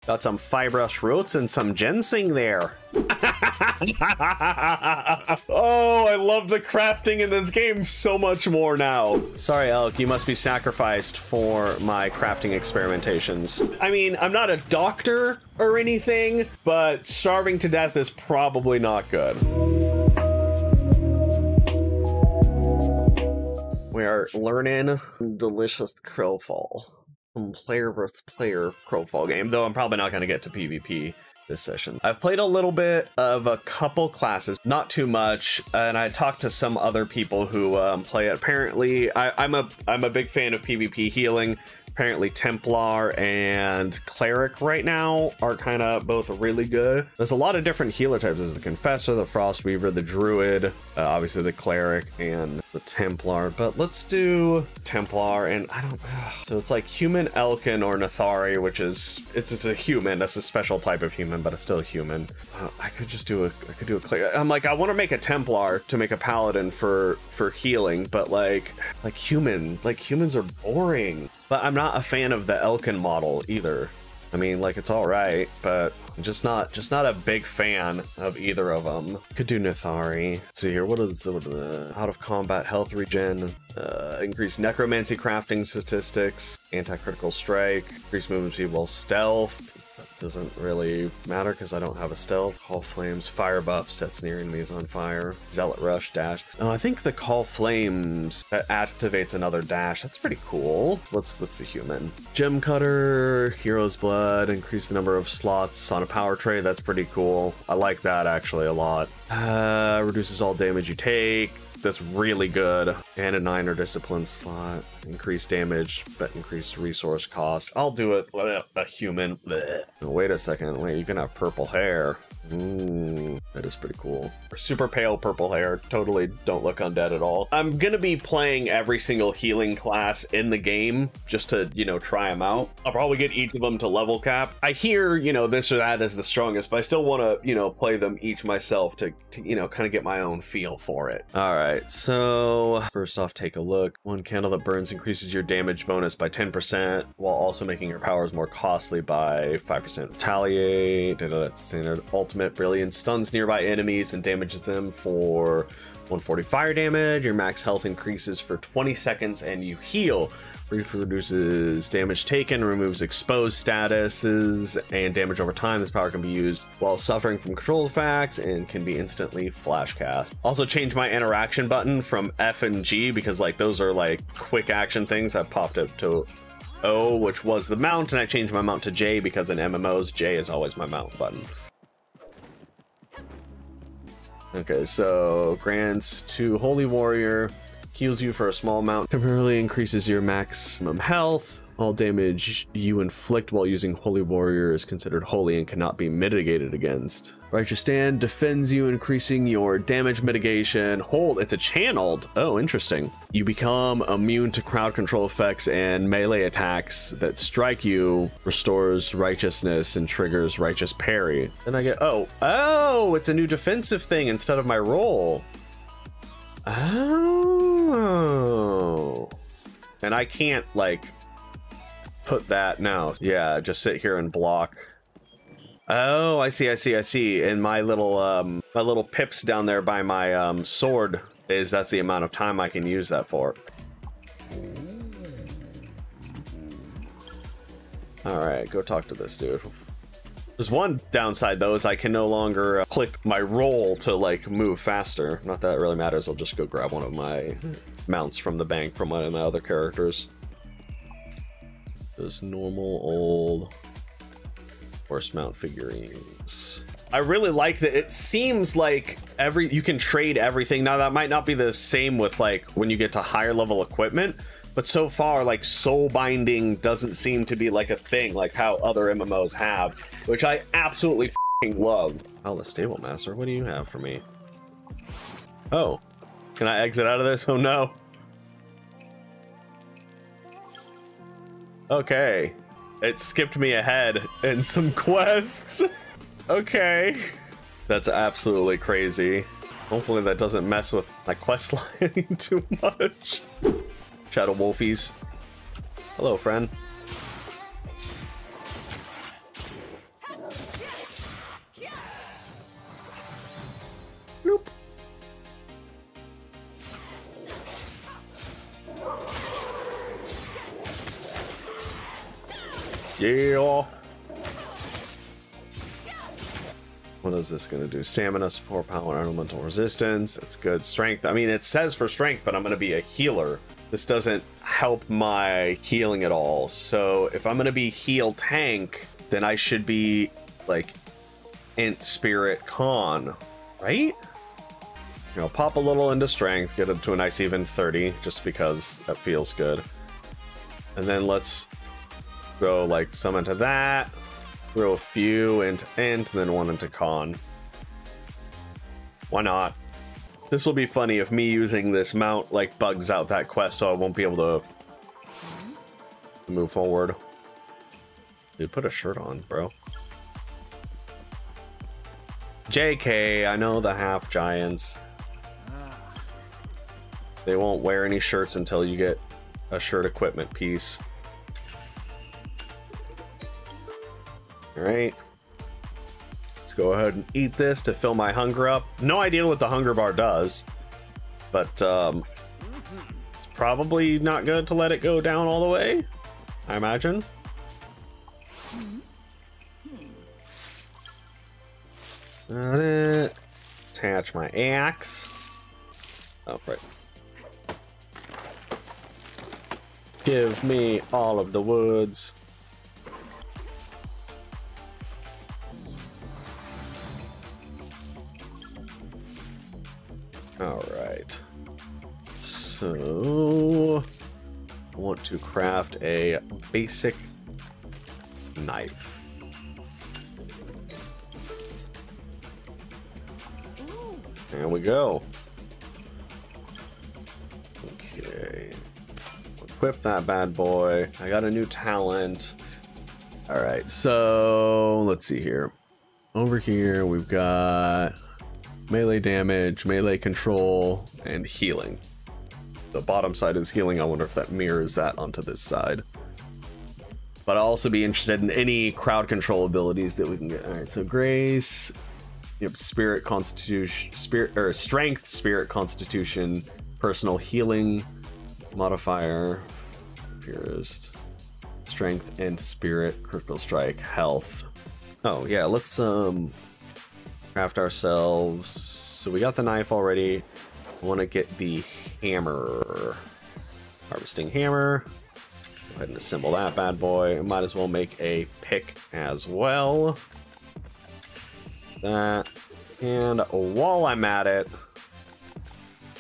Got some fibrous roots and some ginseng there. Oh, I love the crafting in this game so much more now. Sorry, Elk, you must be sacrificed for my crafting experimentations. I mean, I'm not a doctor or anything, but starving to death is probably not good. We are learning delicious Crowfall. Player versus player Crowfall game, though I'm probably not going to get to PvP this session. I've played a little bit of a couple classes, not too much, and I talked to some other people who play it. Apparently, I'm a big fan of PvP healing. Apparently Templar and Cleric right now are kind of both really good. There's a lot of different healer types. There's the Confessor, the Frostweaver, the Druid, obviously the Cleric, and the Templar. But let's do Templar, and I don't... So it's like Human, Elkin, or Nathari, which is... It's a human. That's a special type of human, but it's still a human. I could just do a... I could do a Cleric. I'm like, I want to make a Templar to make a Paladin for healing, but like humans are boring. But I'm not a fan of the Elkin model either. I mean, like, it's all right, but I'm just not a big fan of either of them. Could do Nathari. Let's see here, what is the out of combat health regen, increased necromancy crafting statistics, anti-critical strike, increased movement speed while stealth. Doesn't really matter because I don't have a stealth. Call Flames, fire buff, sets near enemies on fire. Zealot Rush, dash. Oh, I think the Call Flames that activates another dash. That's pretty cool. What's the human? Gem Cutter, Hero's Blood, increase the number of slots on a power tray. That's pretty cool. I like that actually a lot. Reduces all damage you take. That's really good. And a 9 discipline slot. Increased damage, but increased resource cost. I'll do it. A human. Blech. Wait a second. Wait, you can have purple hair. Ooh, that is pretty cool. Super pale purple hair. Totally don't look undead at all. I'm gonna be playing every single healing class in the game just to, try them out. I'll probably get each of them to level cap. I hear, this or that is the strongest, but I still want to, play them each myself to kind of get my own feel for it. All right, so first off, take a look. One candle that burns increases your damage bonus by 10% while also making your powers more costly by 5%. Retaliate, that's standard. Ultimate Brilliance stuns nearby enemies and damages them for 140 fire damage. Your max health increases for 20 seconds and you heal. Briefly reduces damage taken, removes exposed statuses and damage over time. This power can be used while suffering from control effects and can be instantly flash cast. Also change my interaction button from F and G because those are quick action things. I popped it to O, which was the mount, and I changed my mount to J because in MMOs J is always my mount button. Okay, so grants to Holy Warrior, heals you for a small amount, temporarily increases your maximum health. All damage you inflict while using Holy Warrior is considered holy and cannot be mitigated against. Righteous Stand defends you, increasing your damage mitigation. Hold, it's a channeled. Oh, interesting. You become immune to crowd control effects and melee attacks that strike you, restores righteousness and triggers righteous parry. Then I get, oh, it's a new defensive thing instead of my roll. Oh. And I can't put that now. Yeah, just sit here and block. Oh, I see. And my little pips down there by my sword that's the amount of time I can use that for. All right, go talk to this dude. There's one downside though, is I can no longer click my roll to move faster. Not that it really matters. I'll just go grab one of my mounts from the bank from one of my other characters. Those normal old horse mount figurines. I really like that. It seems like you can trade everything. Now that might not be the same with when you get to higher level equipment, but so far soul binding doesn't seem to be a thing how other MMOs have, which I absolutely f***ing love. Oh, the Stable Master, what do you have for me? Oh, can I exit out of this? Oh no. Okay, it skipped me ahead in some quests. Okay, that's absolutely crazy. Hopefully that doesn't mess with my quest line too much. Shadow Wolfies. Hello, friend. Yeah. What is this gonna do? Stamina, support, power, elemental resistance. It's good. Strength. I mean, it says for strength, but I'm gonna be a healer. This doesn't help my healing at all. So if I'm gonna be heal tank, then I should be like int spirit con, right? You know, pop a little into strength, get up to a nice even 30, just because that feels good. And then let's go like some into that, throw a few into int, and then one into con. Why not? This will be funny if me using this mount like bugs out that quest, so I won't be able to move forward. Dude, put a shirt on, bro. JK, I know the half giants. They won't wear any shirts until you get a shirt equipment piece. All right. Let's go ahead and eat this to fill my hunger up. No idea what the hunger bar does, but it's probably not good to let it go down all the way, I imagine. Got it. Attach my axe. Oh, right. Give me all of the woods. All right. So I want to craft a basic knife. There we go. Okay. Equip that bad boy. I got a new talent. All right, so let's see here. Over here, we've got melee damage, melee control, and healing. The bottom side is healing. I wonder if that mirrors that onto this side. But I'll also be interested in any crowd control abilities that we can get. All right, so grace. You have spirit, constitution, spirit, or strength, spirit, constitution, personal healing modifier, purest, strength and spirit, critical strike, health. Oh yeah, let's craft ourselves. So we got the knife already. I want to get the hammer, harvesting hammer. Go ahead and assemble that bad boy. Might as well make a pick as well. That, and while I'm at it,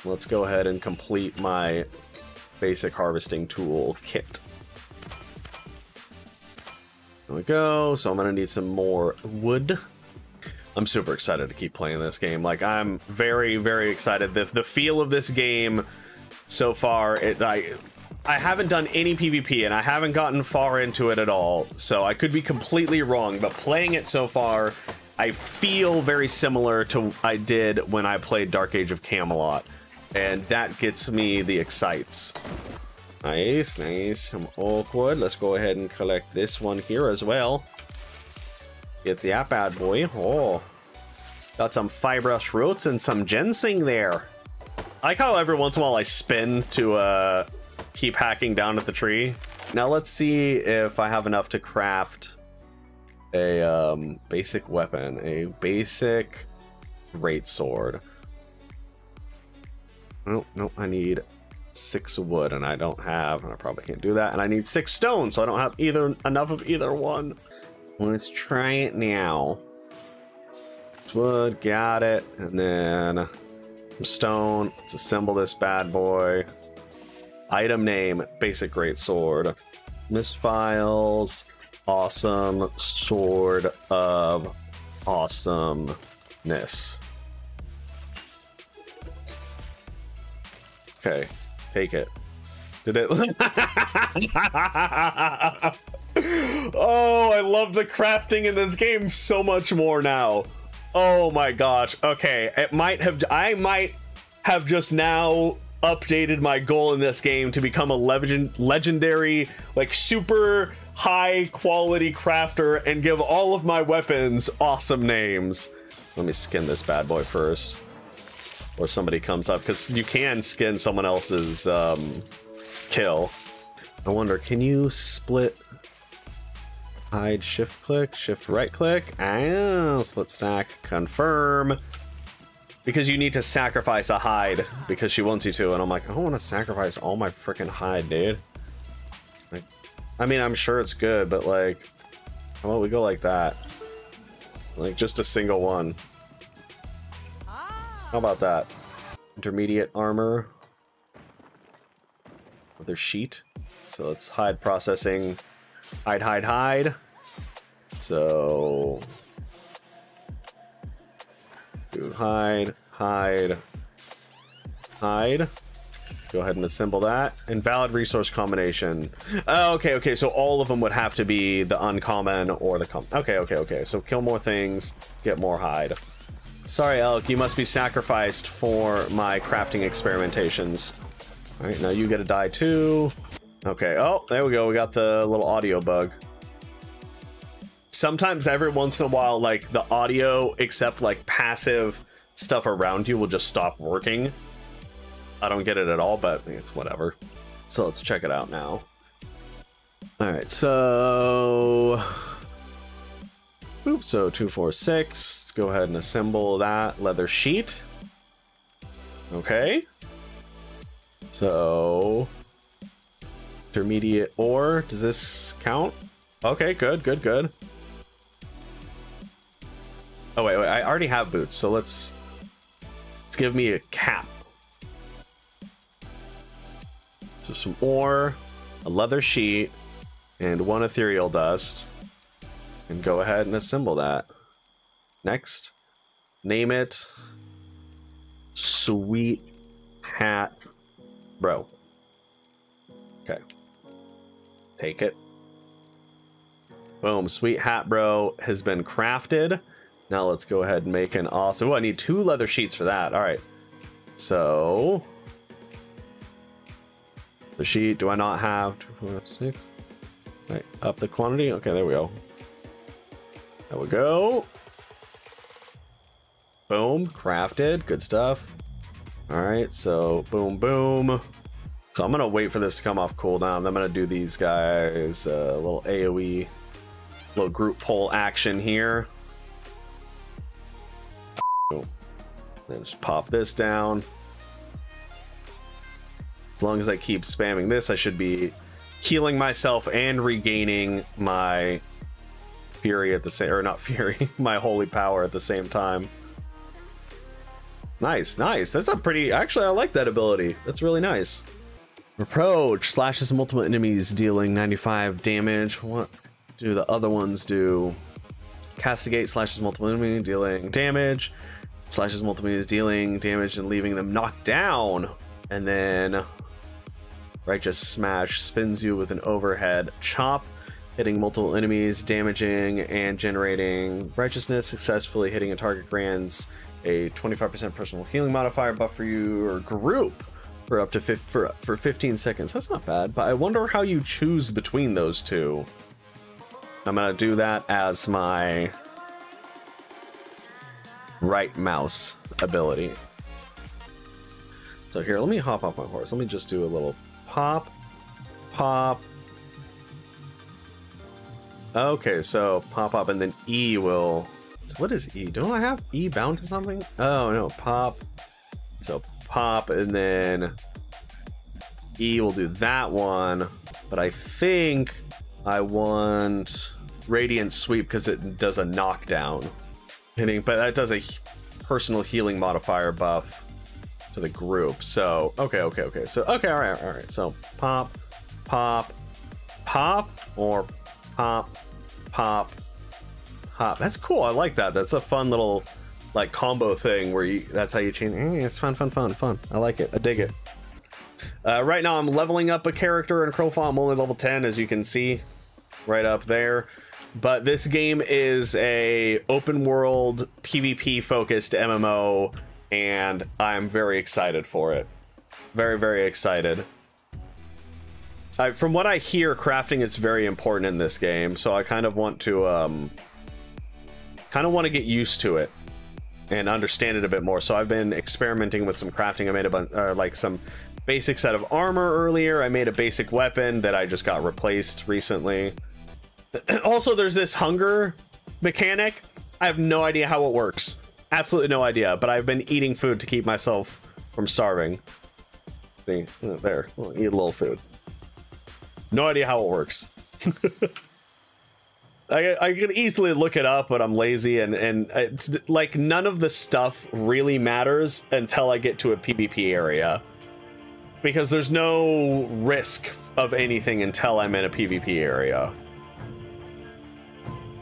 let's go ahead and complete my basic harvesting tool kit. There we go. So I'm gonna need some more wood. I'm super excited to keep playing this game. Like, I'm very, very excited. The feel of this game so far, I haven't done any PvP and I haven't gotten far into it at all, so I could be completely wrong, but playing it so far, I feel very similar to I did when I played Dark Age of Camelot, and that gets me the excites. Nice, nice. Some oak wood. Let's go ahead and collect this one here as well. Get that bad boy. Oh, got some fibrous roots and some ginseng there. I like how every once in a while I spin to keep hacking down at the tree. Now let's see if I have enough to craft a basic weapon, a basic great sword. Oh, no, I need 6 wood and I don't have, and I probably can't do that. And I need 6 stone, so I don't have enough of either one. Let's try it now. Wood, got it. And then some stone. Let's assemble this bad boy. Item name, basic great sword. Misfiles. Awesome sword of awesomeness. Okay, take it. Did it? Oh, I love the crafting in this game so much more now. Oh my gosh. Okay, I might have just now updated my goal in this game to become a legendary, like super high quality crafter and give all of my weapons awesome names. Let me skin this bad boy first, or somebody comes up, because you can skin someone else's kill. I wonder, can you split? Hide, shift click, shift right click, and split stack, confirm. Because you need to sacrifice a hide because she wants you to, and I'm like, I don't want to sacrifice all my freaking hide, dude. Like, I mean, I'm sure it's good, but like, how about we go like that? Like just a single one. How about that? Intermediate armor. Another sheet. So let's hide processing. Hide, hide, hide. So do hide, hide, hide. Go ahead and assemble that. Invalid resource combination. Oh, okay. So all of them would have to be the uncommon or the common. Okay. So kill more things, get more hide. Sorry, Elk, you must be sacrificed for my crafting experimentations. All right, now you get a die too. Okay, oh, there we go. We got the little audio bug. Sometimes every once in a while, like the audio, except like passive stuff around you will just stop working. I don't get it at all, but it's whatever. So let's check it out now. All right, so... Oops, so 246. Let's go ahead and assemble that leather sheet. Okay. So... Intermediate ore. Does this count? Okay, good. Oh, wait, I already have boots, so let's give me a cap. So some ore, a leather sheet, and one ethereal dust. And go ahead and assemble that. Next, name it Sweet Hat Bro. Okay. Take it. Boom, Sweet Hat Bro has been crafted. Now let's go ahead and make an awesome... Oh, I need 2 leather sheets for that. All right. So... The sheet, do I not have 2, 4, 6? Right, up the quantity. Okay, there we go. There we go. Boom, crafted. Good stuff. All right, so boom. So I'm gonna wait for this to come off cooldown. I'm gonna do these guys a little AoE, little group pull action here. Then just pop this down. As long as I keep spamming this, I should be healing myself and regaining my fury at the same, or not fury, my holy power at the same time. Nice. That's a pretty, actually I like that ability. That's really nice. Reproach slashes multiple enemies, dealing 95 damage. What do the other ones do? Castigate slashes multiple enemies, dealing damage. Slashes multiple enemies, dealing damage and leaving them knocked down. And then Righteous Smash spins you with an overhead chop, hitting multiple enemies, damaging and generating righteousness. Successfully hitting a target grants a 25% personal healing modifier buff for you or group for up to for 15 seconds. That's not bad, but I wonder how you choose between those two. I'm gonna do that as my right mouse ability. So here, let me hop off my horse. Let me just do a little pop. Okay, so pop, and then E will... So what is E? Don't I have E bound to something? Oh, no, pop. So pop, and then E will do that one. But I think I want Radiant Sweep because it does a knockdown. Hitting, but that does a personal healing modifier buff to the group. So okay. So okay, all right. So pop, or pop. That's cool. I like that. That's a fun little like combo thing where you, that's how you change. It's fun. I like it. I dig it. Right now I'm leveling up a character in Crowfall. I'm only level 10, as you can see right up there. But this game is a open world PvP focused MMO, and I'm very excited for it. Very excited. From what I hear, crafting is very important in this game, so I kind of want to get used to it and understand it a bit more. So I've been experimenting with some crafting. I made a bunch, like some basic set of armor earlier. I made a basic weapon that I just got replaced recently. Also, there's this hunger mechanic. I have no idea how it works. Absolutely no idea, but I've been eating food to keep myself from starving. See, there, I'll eat a little food. No idea how it works. I could easily look it up, but I'm lazy, and it's like none of the stuff really matters until I get to a PvP area. Because there's no risk of anything until I'm in a PvP area.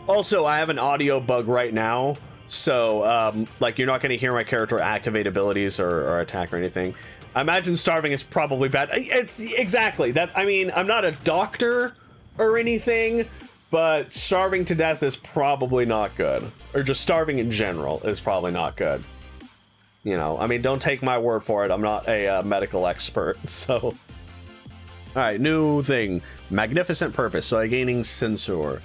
Also, I have an audio bug right now, so like you're not going to hear my character activate abilities or attack or anything. I imagine starving is probably bad. It's exactly that. I mean, I'm not a doctor or anything, but starving to death is probably not good. Or just starving in general is probably not good. You know, I mean, don't take my word for it. I'm not a medical expert, so. All right, new thing. Magnificent Purpose. So I'm gaining Censor.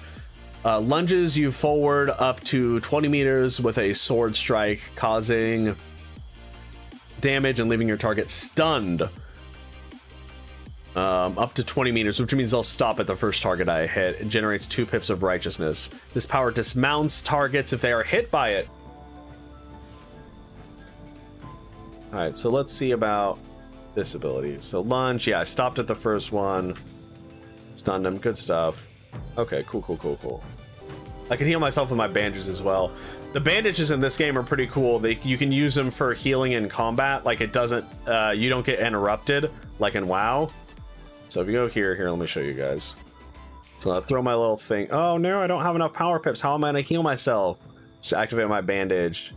Lunges you forward up to 20 meters with a sword strike, causing damage and leaving your target stunned. Up to 20 meters, which means I'll stop at the first target I hit. It generates 2 pips of righteousness. This power dismounts targets if they are hit by it. Alright, so let's see about this ability. So lunge, yeah, I stopped at the first one. Stunned him, good stuff. Okay, cool. I can heal myself with my bandages as well. The bandages in this game are pretty cool. You can use them for healing in combat. Like it doesn't, you don't get interrupted like in WoW. So if you go here, let me show you guys. So I'll throw my little thing. Oh no, I don't have enough power pips. How am I gonna heal myself? Just activate my bandage.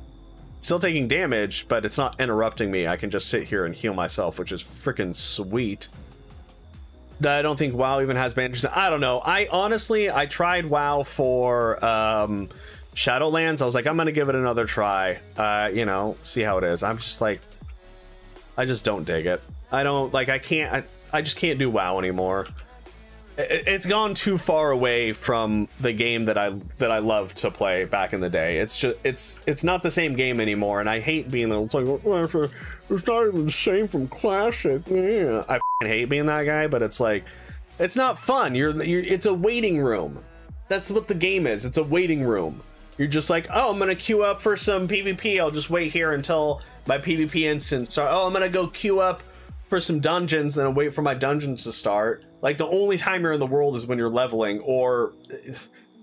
Still taking damage, but it's not interrupting me. I can just sit here and heal myself, which is freaking sweet. I don't think WoW even has bandages. I don't know. I tried WoW for Shadowlands. I was like, I'm gonna give it another try. You know, see how it is. I'm just like, I just don't dig it. I don't like. I just can't do WoW anymore. It's gone too far away from the game that I loved to play back in the day. It's just it's not the same game anymore, and I hate being it's like it's not even the same from Classic. Yeah. I hate being that guy, but it's like it's not fun. It's a waiting room. That's what the game is. It's a waiting room. You're just like, oh, I'm gonna queue up for some PvP. I'll just wait here until my PvP instance starts. Oh, I'm gonna go queue up for some dungeons, then I'll wait for my dungeons to start. Like the only time you're in the world is when you're leveling, or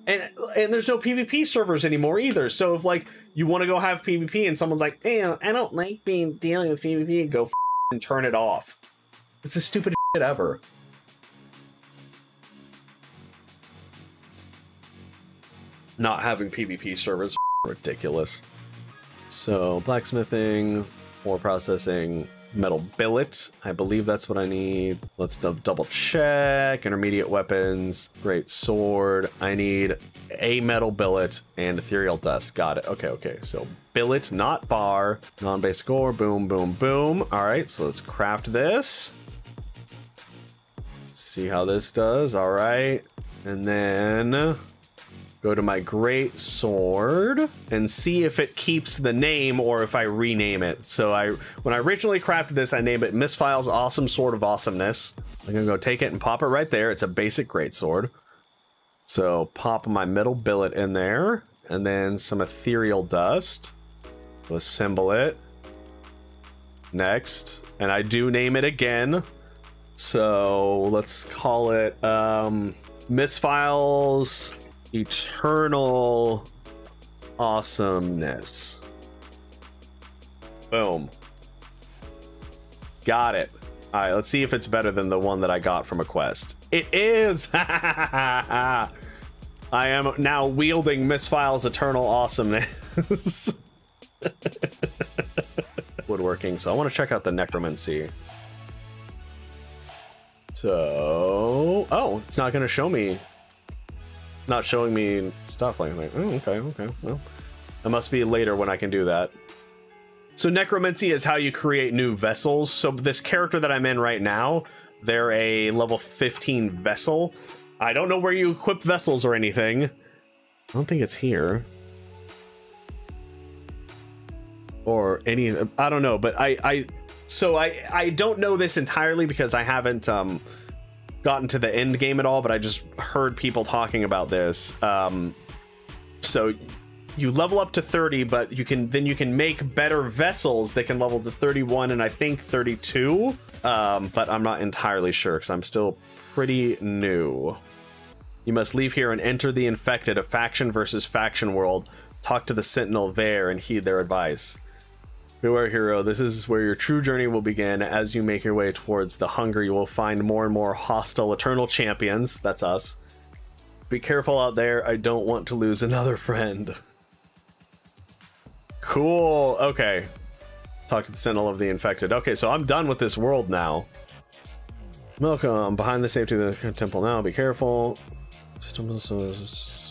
and there's no PvP servers anymore either. So if like you want to go have PvP and someone's like, damn, I don't like dealing with PvP, and go and turn it off. It's the stupidest shit ever. Not having PvP servers, ridiculous. So blacksmithing, ore processing, metal billet, I believe that's what I need. Let's double check. Intermediate weapons, great sword. I need a metal billet and ethereal dust. Got it. Okay, so billet, not bar. Non-basic ore, boom. All right, so let's craft this. Let's see how this does. All right, and then go to my great sword and see if it keeps the name or if I rename it. So when I originally crafted this, I named it Misfile's Awesome Sword of Awesomeness. I'm gonna go take it and pop it right there. It's a basic great sword. So pop my middle billet in there, and then some ethereal dust. We'll assemble it. Next, and I do name it again. So let's call it Misfile's Eternal Awesomeness. Boom. Got it. All right, let's see if it's better than the one that I got from a quest. It is. I am now wielding Misfile's Eternal Awesomeness. Woodworking. So I want to check out the Necromancy. So, oh, it's not going to show me. Not showing me stuff like that. Oh, okay. Well, it must be later when I can do that. So Necromancy is how you create new vessels. So this character that I'm in right now, they're a level 15 vessel. I don't know where you equip vessels or anything. I don't think it's here. Or any, I don't know, but I don't know this entirely because I haven't gotten to the end game at all, but I just heard people talking about this. So you level up to 30, but you can make better vessels that can level to 31 and I think 32. But I'm not entirely sure because I'm still pretty new. You must leave here and enter the Infected, a faction versus faction world. Talk to the Sentinel there and heed their advice. Beware, hero. This is where your true journey will begin. As you make your way towards the hunger, you will find more and more hostile eternal champions. That's us. Be careful out there. I don't want to lose another friend. Cool. Okay. Talk to the Sentinel of the Infected. Okay, so I'm done with this world now. Welcome. Behind the safety of the temple now. Be careful.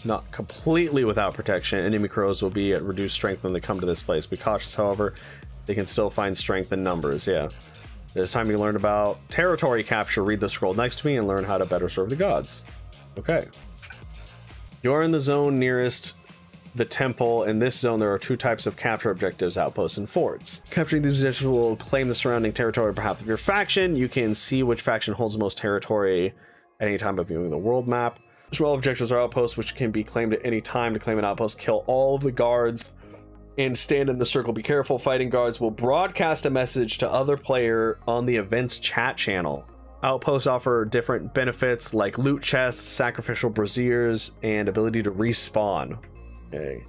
Not completely without protection. Enemy crows will be at reduced strength when they come to this place. Be cautious, however. They can still find strength in numbers. Yeah. It's time you learn about territory capture. Read the scroll next to me and learn how to better serve the gods. Okay. You're in the zone nearest the temple. In this zone, there are 2 types of capture objectives: outposts and forts. Capturing these objectives will claim the surrounding territory on behalf of your faction. You can see which faction holds the most territory at any time by viewing the world map. Small objectives are outposts, which can be claimed at any time. To claim an outpost, kill all of the guards and stand in the circle. Be careful. Fighting guards will broadcast a message to other player on the event's chat channel. Outposts offer different benefits like loot chests, sacrificial braziers, and ability to respawn. Okay.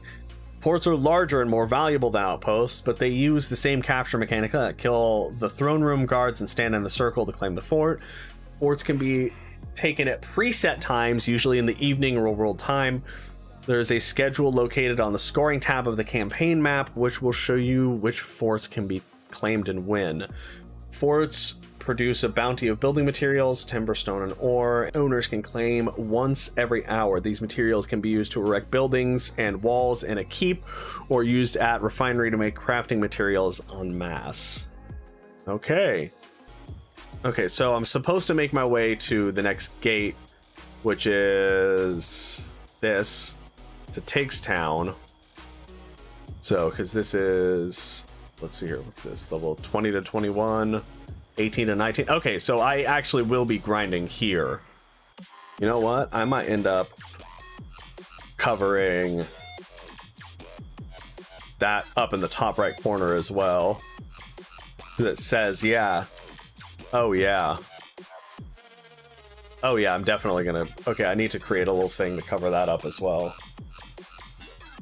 Forts are larger and more valuable than outposts, but they use the same capture mechanic. Kill the throne room guards and stand in the circle to claim the fort. Forts can be taken at preset times, usually in the evening or world time. There's a schedule located on the scoring tab of the campaign map, which will show you which forts can be claimed and when. Forts produce a bounty of building materials, timber, stone, and ore. Owners can claim once every hour. These materials can be used to erect buildings and walls in a keep, or used at refinery to make crafting materials en masse. Okay. Okay, so I'm supposed to make my way to the next gate, which is this, to Takestown. So, because this is, let's see here, what's this, level 20 to 21, 18 to 19. Okay, so I actually will be grinding here. You know what? I might end up covering that up in the top right corner as well. It says, yeah. Oh, yeah. Oh, yeah, I'm definitely gonna... Okay, I need to create a little thing to cover that up as well.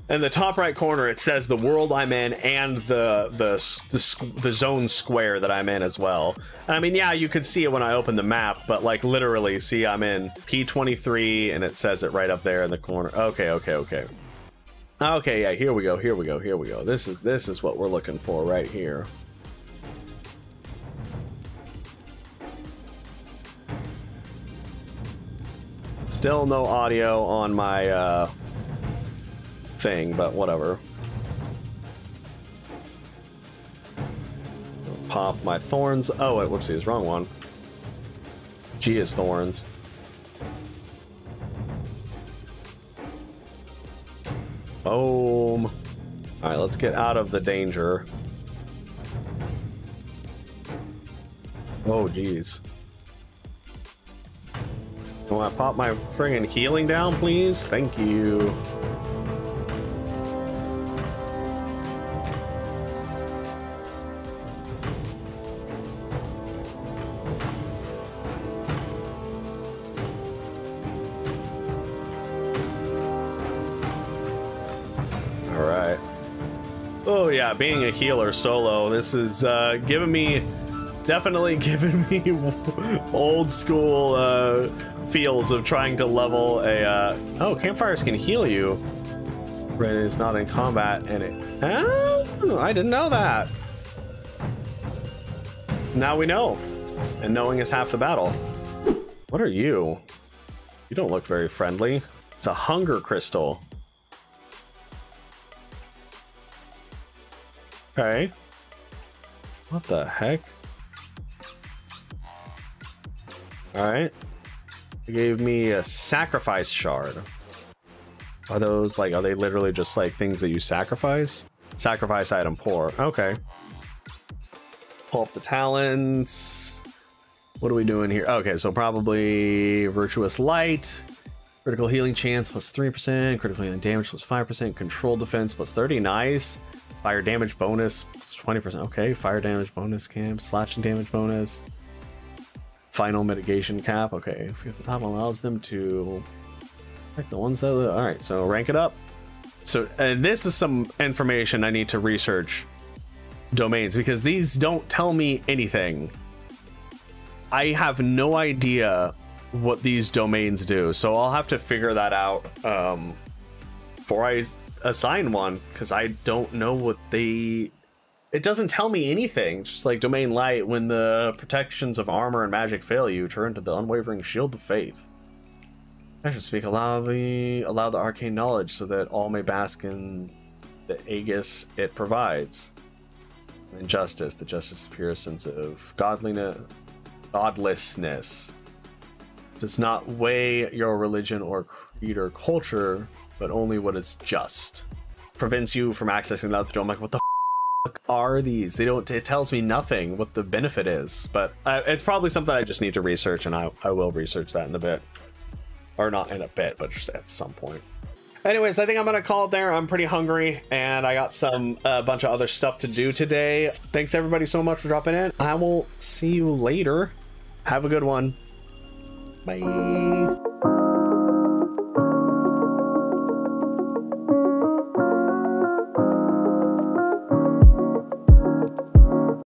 In the top right corner, it says the world I'm in and the zone square that I'm in as well. I mean, yeah, you could see it when I open the map, but like literally, see, I'm in P23 and it says it right up there in the corner. Okay, okay, okay. Okay, yeah, here we go, here we go, here we go. This is what we're looking for right here. Still no audio on my thing, but whatever. Pop my thorns. Oh, wait, whoopsies, wrong one. G is thorns. Boom. All right, let's get out of the danger. Oh, geez. Can I pop my friggin' healing down, please? Thank you. Alright. Oh yeah, being a healer solo, this is definitely giving me old school feels of trying to level a oh, campfires can heal you. Right, it's not in combat and it I didn't know that. Now we know, and knowing is half the battle. What are you? You don't look very friendly. It's a hunger crystal. Okay. What the heck? Alright. It gave me a sacrifice shard. Are those like, are they literally just like things that you sacrifice? Sacrifice item poor. Okay. Pull up the talents. What are we doing here? Okay, so probably Virtuous Light. Critical healing chance plus 3%. Critical healing damage plus 5%. Control defense plus 30. Nice. Fire damage bonus plus 20%. Okay, fire damage bonus camp. Slashing damage bonus. Final mitigation cap. Okay, if the top allows them to protect the ones that... Alright, so rank it up. So this is some information I need to research domains, because these don't tell me anything. I have no idea what these domains do, so I'll have to figure that out before I assign one, because I don't know what they... It doesn't tell me anything. Just like domain light, when the protections of armor and magic fail you, turn to the unwavering shield of faith. I should speak, allow the arcane knowledge so that all may bask in the aegis it provides. And justice, the justice of pure sense of godlessness. Does not weigh your religion or creed or culture, but only what is just. Prevents you from accessing the other dome. Like, what the fuck are these? They don't. It tells me nothing what the benefit is, but it's probably something I just need to research, and I will research that in a bit. Or not in a bit, but just at some point. Anyways, I think I'm gonna call it there. I'm pretty hungry, and I got a bunch of other stuff to do today. Thanks everybody so much for dropping in. I will see you later. Have a good one. Bye.